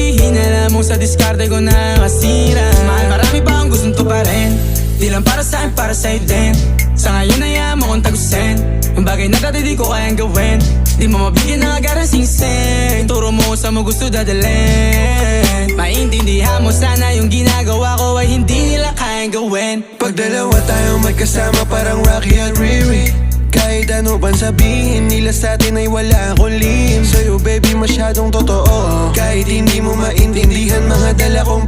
sabihin, alam mo sa diskarte ko nakasira. Mahal, marami pa akong gustong tuparin, di lang para sa'kin, para sa'yo din. Sa ngayon ayaw mo kong tagusin, ang bagay na dati di ko kayang gawin. Di mo mabigyan ng agarang singsing, turo mo sa mo gusto dadalhin. Maintindihan mo sana yung ginagawa ko ay hindi nila kayang gawin. Pag dalawa tayong magkasama parang Rocky at Riri, kahit ano bang sabihin nila sa'tin ay wala akong lihim. Sa'yo baby masyadong totoo, kahit hindi mo maintindihan mga dala kong